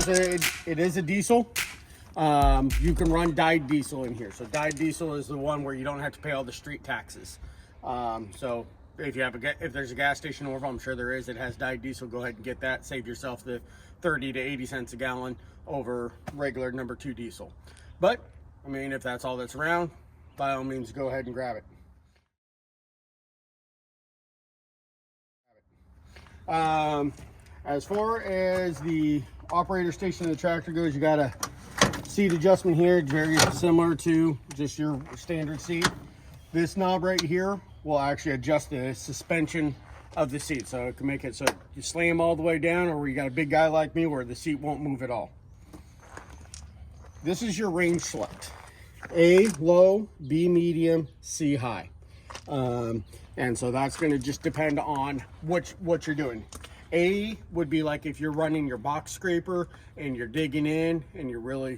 is a diesel. You can run dyed diesel in here. So dyed diesel is the one where you don't have to pay all the street taxes. So if there's a gas station over, I'm sure there is, it has dyed diesel, go ahead and get that. Save yourself the 30 to 80 cents a gallon over regular number 2 diesel. But I mean, if that's all that's around, by all means, go ahead and grab it. As far as the operator station of the tractor goes, you got a seat adjustment here, very similar to just your standard seat. This knob right here will actually adjust the suspension of the seat, so it can make it so you slam all the way down, or you got a big guy like me where the seat won't move at all. This is your range select: A low, B medium, C high. And so that's going to just depend on what you're doing. A would be like if you're running your box scraper and you're digging in and you're really,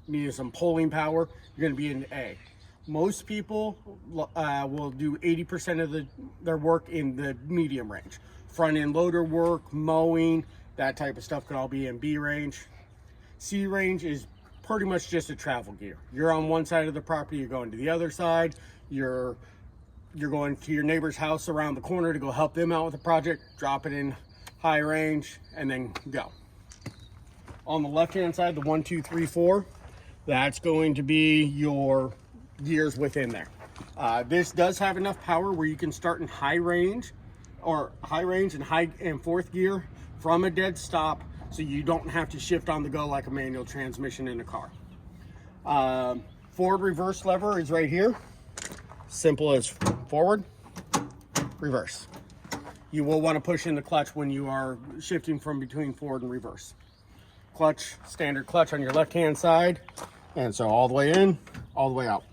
needing some pulling power, you're going to be in A. Most people will do 80% of their work in the medium range. Front end loader work, mowing, that type of stuff can all be in B range. C range is pretty much just a travel gear. You're on one side of the property, you're going to the other side, you're going to your neighbor's house around the corner to go help them out with a project, drop it in high range, and then go. On the left hand side, the 1, 2, 3, 4, that's going to be your gears within there. This does have enough power where you can start in high range and high and fourth gear from a dead stop, so you don't have to shift on the go like a manual transmission in a car. Forward reverse lever is right here. Simple as forward, reverse. You will want to push in the clutch when you are shifting from between forward and reverse. Clutch, standard clutch on your left hand side, and so all the way in, all the way out.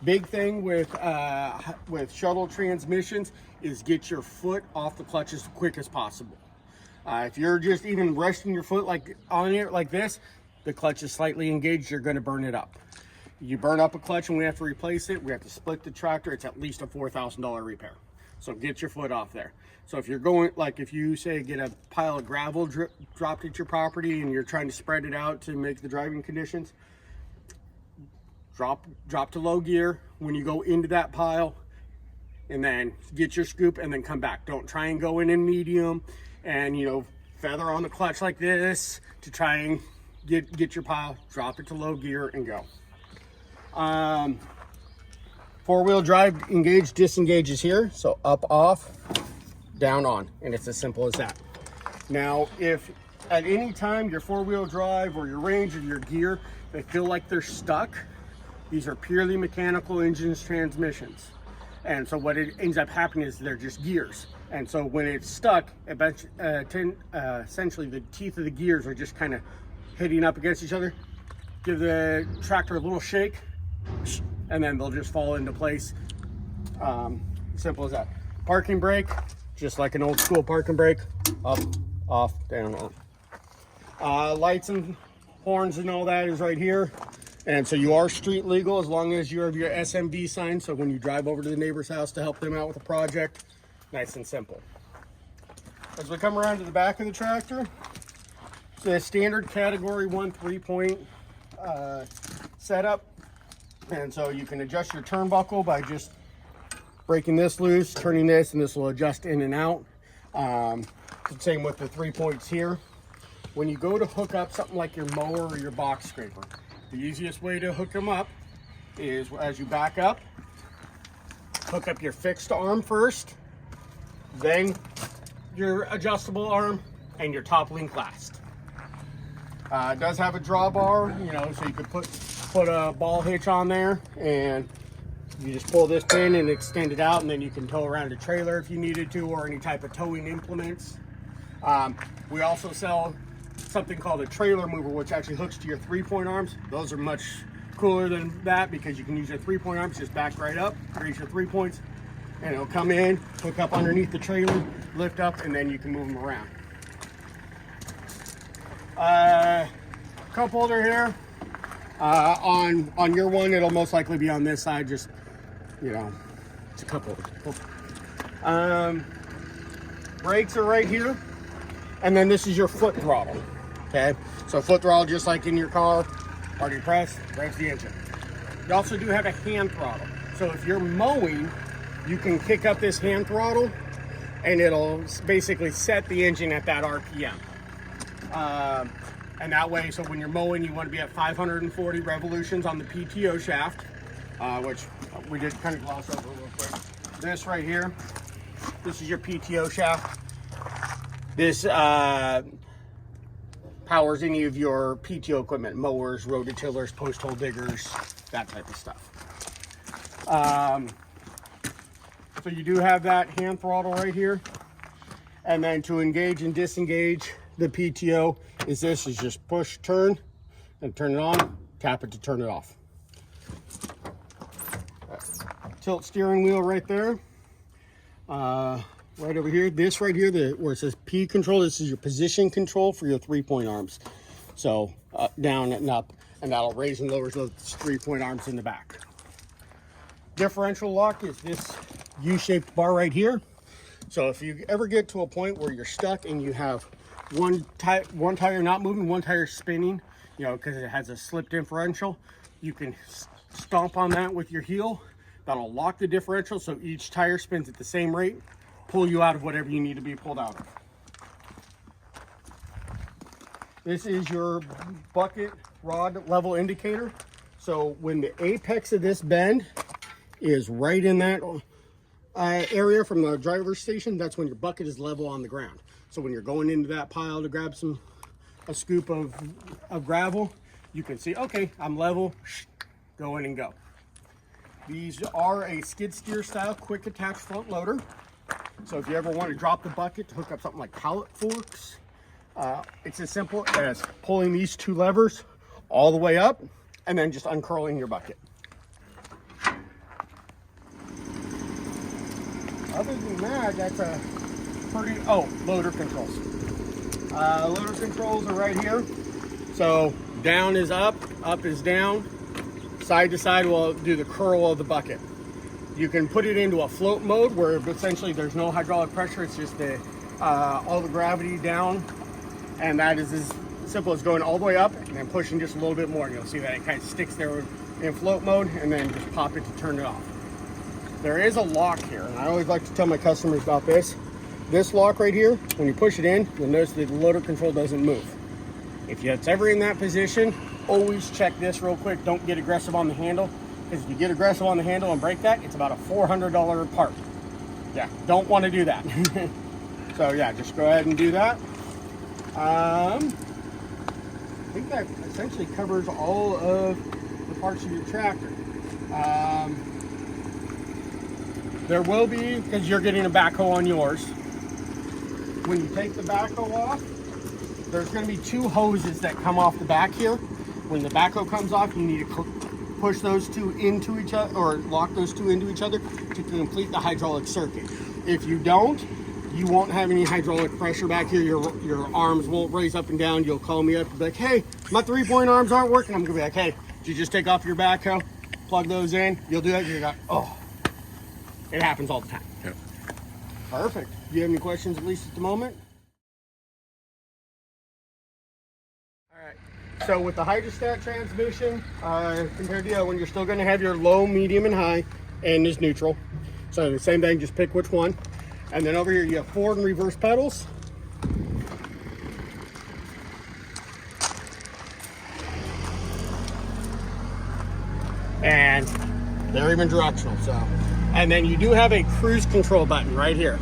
Big thing with shuttle transmissions is get your foot off the clutch as quick as possible. If you're just even resting your foot on it like this, the clutch is slightly engaged, you're going to burn it up. You burn up a clutch and we have to replace it, we have to split the tractor, it's at least a $4,000 repair. So get your foot off there. So if you're going, like if you say get a pile of gravel dropped at your property and you're trying to spread it out to make the driving conditions, drop to low gear when you go into that pile, and then get your scoop and then come back. Don't try and go in medium and feather on the clutch like this to try and get your pile. Drop it to low gear and go. Four-wheel drive engage disengages here, so up, off, down, on, and it's as simple as that. Now, if at any time your four-wheel drive or your range or your gear, they feel like they're stuck, these are purely mechanical engines transmissions. And so what it ends up happening is they're just gears. And so when it's stuck, essentially the teeth of the gears are just kind of hitting up against each other. Give the tractor a little shake, and then they'll just fall into place. Simple as that. Parking brake, just like an old school parking brake, up, off, down, on. Lights and horns and all that is right here. And so you are street legal as long as you have your SMV sign. So when you drive over to the neighbor's house to help them out with a project, nice and simple. As we come around to the back of the tractor, it's a standard category 1 3-point setup. And so you can adjust your turnbuckle by just breaking this loose, turning this, and this will adjust in and out. Same with the 3 points here. When you go to hook up something like your mower or your box scraper, the easiest way to hook them up is as you back up, hook up your fixed arm first, then your adjustable arm, and your top link last. It does have a drawbar, so you could put a ball hitch on there, and you just pull this pin and extend it out, and then you can tow around a trailer if you needed to, or any type of towing implements. We also sell something called a trailer mover, which actually hooks to your 3-point arms. Those are much cooler than that because you can use your 3-point arms, just back right up, raise your 3 points, and it'll come in, hook up underneath the trailer, lift up, and then you can move them around. Cup holder here. On your one, it'll most likely be on this side, just, it's a cup holder. Brakes are right here. And then this is your foot throttle. Okay, so foot throttle, just like in your car, party press, revs the engine. You also do have a hand throttle. So if you're mowing, you can kick up this hand throttle and it'll basically set the engine at that RPM. And that way, so when you're mowing, you want to be at 540 revolutions on the PTO shaft, which we did kind of gloss over real quick. This right here, this is your PTO shaft. This powers any of your PTO equipment, mowers, rototillers, post hole diggers, that type of stuff. So you do have that hand throttle right here. And then to engage and disengage the PTO is just push, turn, and turn it on, tap it to turn it off. Tilt steering wheel right there. Right over here, this right here, where it says P control, this is your position control for your 3-point arms. So up, down, and up, and that'll raise and lower those 3-point arms in the back. Differential lock is this U-shaped bar right here. So if you ever get to a point where you're stuck and you have one tire not moving, one tire spinning, you know, because it has a slip differential, you can stomp on that with your heel. That'll lock the differential so each tire spins at the same rate, pull you out of whatever you need to be pulled out of. This is your bucket rod level indicator. So when the apex of this bend is right in that area from the driver's station, that's when your bucket is level on the ground. So when you're going into that pile to grab a scoop of gravel, you can see, okay, I'm level, go in and go. These are a skid steer style quick attach front loader. So if you ever want to drop the bucket to hook up something like pallet forks, it's as simple as pulling these two levers all the way up and then just uncurling your bucket. Other than that, that's a pretty, loader controls. Loader controls are right here. So down is up is down, side to side will do the curl of the bucket. You can put it into a float mode where essentially there's no hydraulic pressure, it's just all the gravity down, and that is as simple as going all the way up and then pushing just a little bit more. And you'll see that it kind of sticks there in float mode, and then just pop it to turn it off. There is a lock here, and I always like to tell my customers about this. This lock right here, when you push it in, you'll notice that the loader control doesn't move. If it's ever in that position, always check this real quick. Don't get aggressive on the handle, because if you get aggressive on the handle and break that, it's about a $400 part. Yeah, don't want to do that. So yeah, just go ahead and do that. I think that essentially covers all of the parts of your tractor. There will be, because you're getting a backhoe on yours, when you take the backhoe off, there's going to be two hoses that come off the back here. When the backhoe comes off, you need to push those two into each other, or lock those two into each other to complete the hydraulic circuit. If you don't, you won't have any hydraulic pressure back here. Your arms won't raise up and down. You'll call me up and be like, hey, my 3-point arms aren't working. I'm going to be like, hey, did you just take off your backhoe, plug those in? You'll do that. You're like, oh. It happens all the time. Yep. Perfect. Do you have any questions, at least at the moment? All right. So with the hydrostat transmission, compared to the other one, you're still going to have your low, medium, and high, and is neutral. So the same thing, just pick which one. And then over here, you have forward and reverse pedals. And they're even directional, so. And then you do have a cruise control button right here.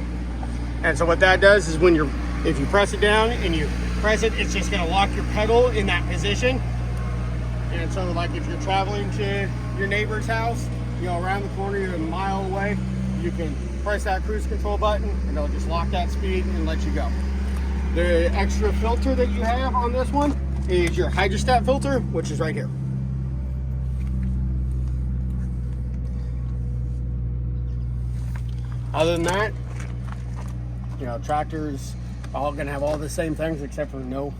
And so what that does is if you press it down and you press it, it's just gonna lock your pedal in that position. And so like if you're traveling to your neighbor's house, you know, around the corner, you're a mile away, you can press that cruise control button and it'll just lock that speed and let you go. The extra filter that you have on this one is your hydrostat filter, which is right here. Other than that, you know, tractors are all gonna have all the same things except for no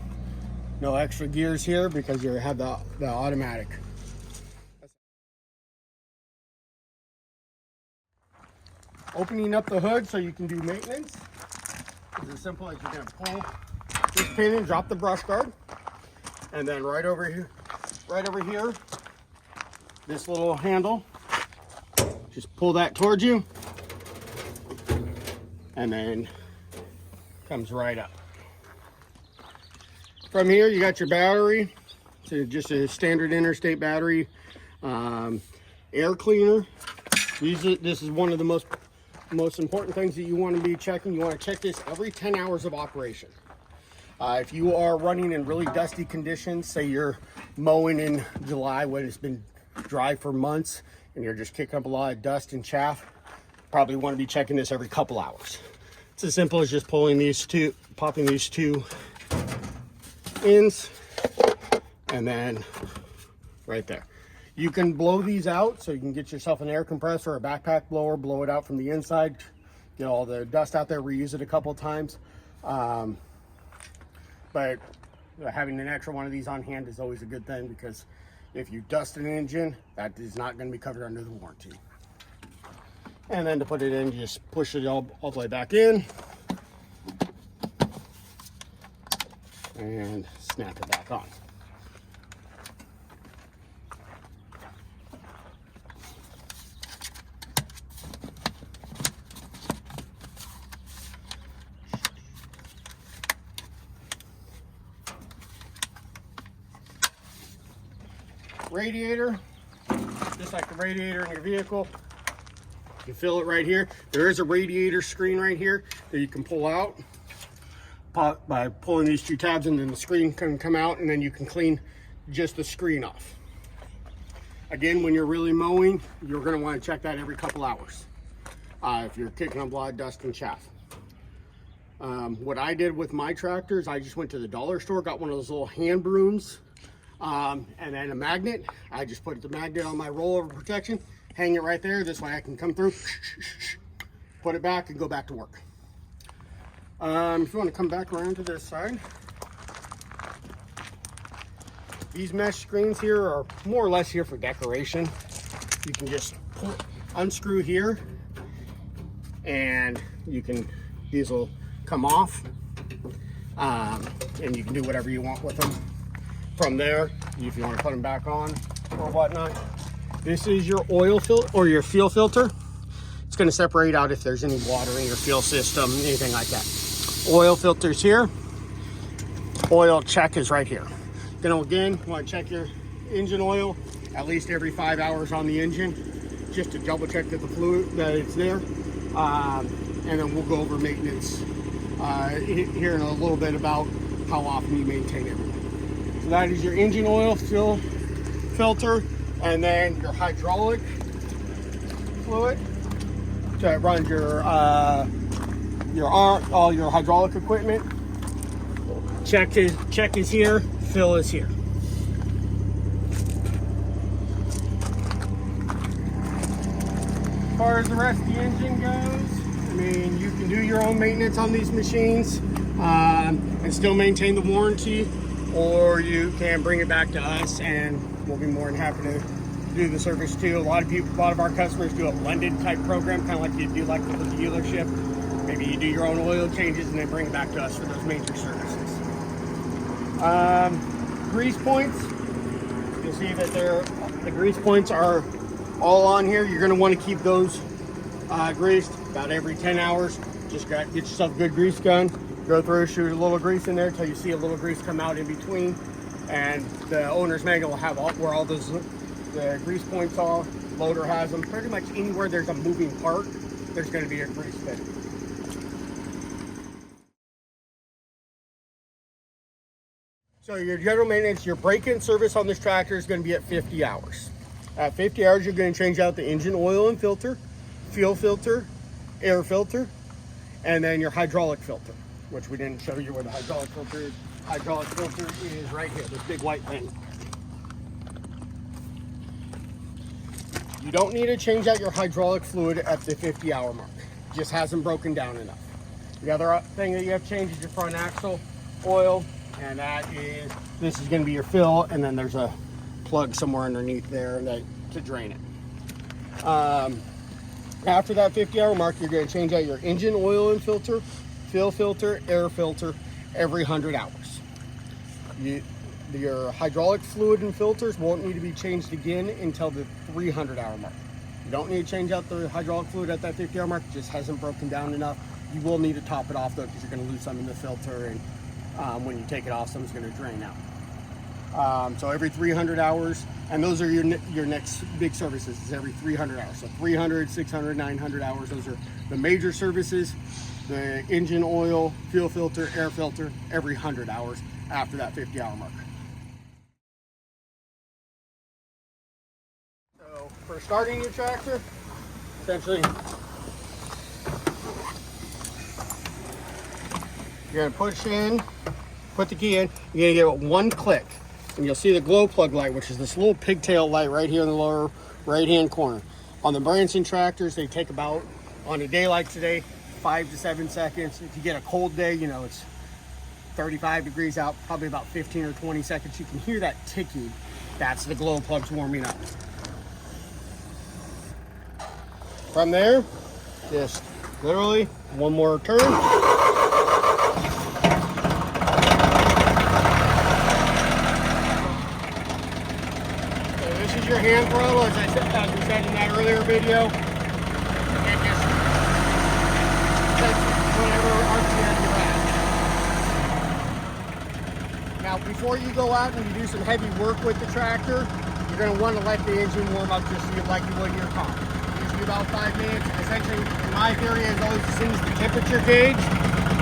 extra gears here because you have the automatic. Opening up the hood so you can do maintenance is as simple as you're gonna pull this pin and drop the brush guard. And then right over here, this little handle, just pull that towards you, and then comes right up. From here, you got your battery. So just a standard interstate battery, air cleaner. This is one of the most important things that you want to be checking. You want to check this every 10 hours of operation. If you are running in really dusty conditions, say you're mowing in July when it's been dry for months and you're just kicking up a lot of dust and chaff, probably want to be checking this every couple hours. It's as simple as just popping these two ends, and then right there. You can blow these out, so you can get yourself an air compressor or a backpack blower, blow it out from the inside, get all the dust out there, reuse it a couple of times. But having an extra one of these on hand is always a good thing, because if you dust an engine, that is not going to be covered under the warranty. And then to put it in, you just push it all the way back in and snap it back on. Radiator, just like the radiator in your vehicle, you fill it right here. There is a radiator screen right here that you can pull out by pulling these two tabs, and then the screen can come out, and then you can clean just the screen off. Again, when you're really mowing, you're going to want to check that every couple hours if you're kicking up a lot of dust and chaff. What I did with my tractors, I just went to the dollar store, got one of those little hand brooms, and then a magnet. I just put the magnet on my rollover protection, hang it right there. This way I can come through, put it back, and go back to work. If you want to come back around to this side, these mesh screens here are more or less here for decoration. You can just unscrew here, and these will come off, and you can do whatever you want with them from there, if you want to put them back on or whatnot. This is your oil filter or your fuel filter. It's going to separate out if there's any water in your fuel system, anything like that. Oil filter's here. Oil check is right here. Then again, you want to check your engine oil at least every 5 hours on the engine, just to double check that the fluid, that it's there. And then we'll go over maintenance here in a little bit about how often you maintain everything. So that is your engine oil filter, and then your hydraulic fluid. So it runs all your hydraulic equipment. Check is here, fill is here. As far as the rest of the engine goes, I mean, you can do your own maintenance on these machines and still maintain the warranty, or you can bring it back to us and we'll be more than happy to do the service too. A lot of our customers do a blended type program, kind of like you do like with the dealership. Maybe you do your own oil changes and then bring it back to us for those major services. Grease points, you'll see that the grease points are all on here. You're going to want to keep those greased about every 10 hours. Just get yourself a good grease gun, go through, shoot a little grease in there until you see a little grease come out in between, and the owner's manual will have where all the grease points are. Loader has them. Pretty much anywhere there's a moving part, there's going to be a grease pit. So your general maintenance, your break-in service on this tractor is going to be at 50 hours. At 50 hours, you're going to change out the engine oil and filter, fuel filter, air filter, and then your hydraulic filter, which we didn't show you where the hydraulic filter is. Hydraulic filter is right here, this big white thing. You don't need to change out your hydraulic fluid at the 50-hour mark. It just hasn't broken down enough. The other thing that you have to change is your front axle oil, and this is going to be your fill, and then there's a plug somewhere underneath there to drain it. After that 50-hour mark, you're going to change out your engine oil and filter, fuel filter, air filter every 100 hours. your hydraulic fluid and filters won't need to be changed again until the 300-hour mark. You don't need to change out the hydraulic fluid at that 50-hour mark. It just hasn't broken down enough. You will need to top it off though, because you're going to lose some in the filter, and when you take it off, some's going to drain out. So every 300 hours, and those are your next big services, is every 300 hours. So 300, 600, 900 hours, those are the major services. The engine oil, fuel filter, air filter, every 100 hours after that 50-hour mark. So for starting your tractor, essentially, you're gonna push in, put the key in, you're gonna give it one click, and you'll see the glow plug light, which is this little pigtail light right here in the lower right-hand corner. On the Branson tractors, they take about, on a day like today, 5 to 7 seconds. If you get a cold day, you know, it's 35 degrees out, probably about 15 or 20 seconds. You can hear that ticking. That's the glow plugs warming up. From there, just literally one more turn. So this is your hand throttle, as we said in that earlier video. It just whatever RPM you're at. Now, before you go out and you do some heavy work with the tractor, you're going to want to let the engine warm up just like you would your car. Usually about 5 minutes. And essentially, in my theory, is always as soon as the temperature gauge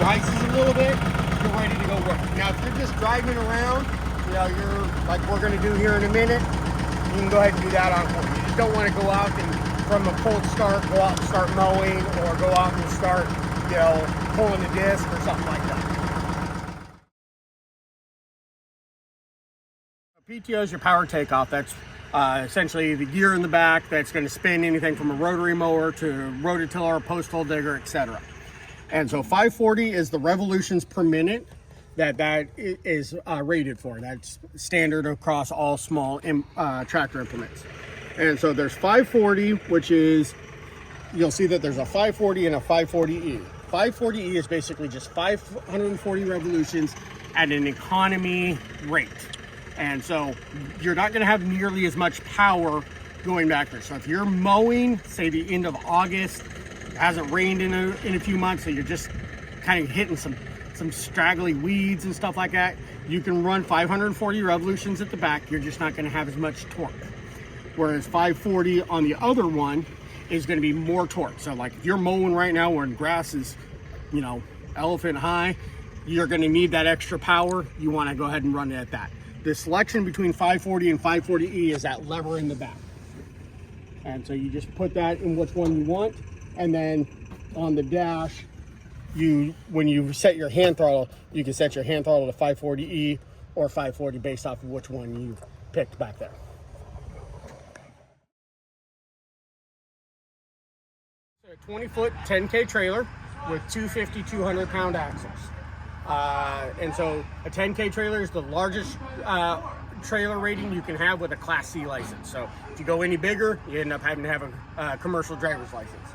rises a little bit, you're ready to go work. Now, if you're just driving around, you know, you're like we're going to do here in a minute, you can go ahead and do that on hold. You just don't want to go out and from a cold start, go out and start mowing, or go out and start, you know, pulling the disc or something like that. PTO is your power takeoff. That's essentially the gear in the back that's going to spin anything from a rotary mower to rototiller, post hole digger, etc. And so 540 is the revolutions per minute that is rated for. That's standard across all small tractor implements. And so there's 540, which is, you'll see that there's a 540 and a 540E. 540E is basically just 540 revolutions at an economy rate. And so you're not gonna have nearly as much power going back there. So if you're mowing, say the end of August, it hasn't rained in a few months, so you're just kind of hitting some straggly weeds and stuff like that, you can run 540 revolutions at the back. You're just not gonna have as much torque. Whereas 540 on the other one is going to be more torque. So like if you're mowing right now where grass is, you know, elephant high, you're going to need that extra power. You want to go ahead and run it at that. The selection between 540 and 540E is that lever in the back. And so you just put that in which one you want. And then on the dash, when you set your hand throttle, you can set your hand throttle to 540E or 540 based off of which one you picked back there. A 20-foot 10K trailer with 250, 200-pound axles. And so a 10K trailer is the largest trailer rating you can have with a Class C license. So if you go any bigger, you end up having to have a commercial driver's license.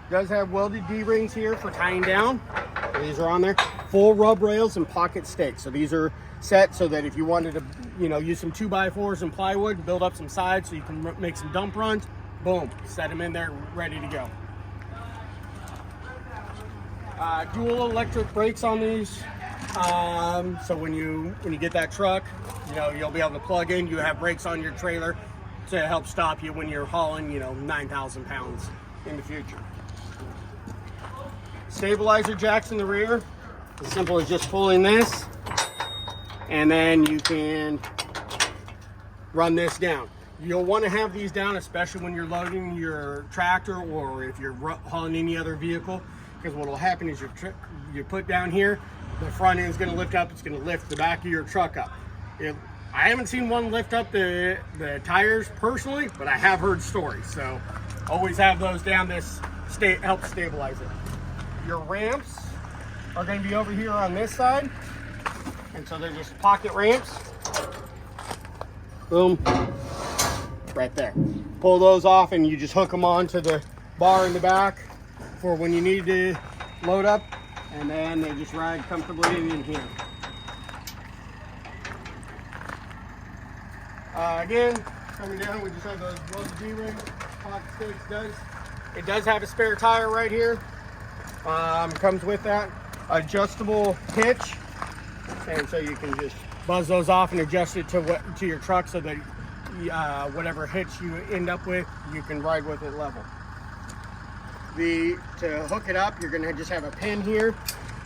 It does have welded D-rings here for tying down. These are on there. Full rub rails and pocket stakes. So these are set so that if you wanted to, you know, use some 2x4s and plywood, build up some sides so you can make some dump runs, boom, set them in there, ready to go. Dual electric brakes on these. So when you get that truck, you know, you'll be able to plug in. You have brakes on your trailer to help stop you when you're hauling, you know, 9,000 pounds in the future. Stabilizer jacks in the rear. As simple as just pulling this, and then you can run this down. You'll want to have these down, especially when you're loading your tractor or if you're hauling any other vehicle, because what will happen is you put down here, the front end is going to lift up, it's going to lift the back of your truck up. I haven't seen one lift up the tires personally, but I have heard stories, so always have those down. This helps stabilize it. Your ramps are going to be over here on this side, and so they're just pocket ramps. Boom, right there. Pull those off and you just hook them onto the bar in the back for when you need to load up, and then they just ride comfortably in here. Again, coming down, we just have those Bluff D-rings, pocket stakes. It does have a spare tire right here. Comes with that adjustable hitch, and so you can just buzz those off and adjust it to your truck, so that whatever hitch you end up with, you can ride with it level. To hook it up, you're gonna just have a pin here.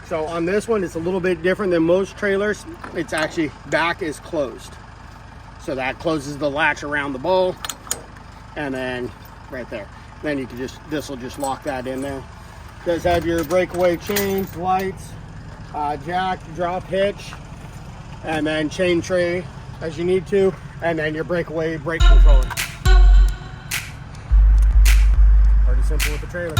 So on this one, it's a little bit different than most trailers. It's actually back is closed, so that closes the latch around the bowl, and then right there. Then you can this will just lock that in there. It does have your breakaway chains, lights, jack, drop hitch, and then chain tray as you need to, and then your breakaway brake controller. Pretty simple with the trailer.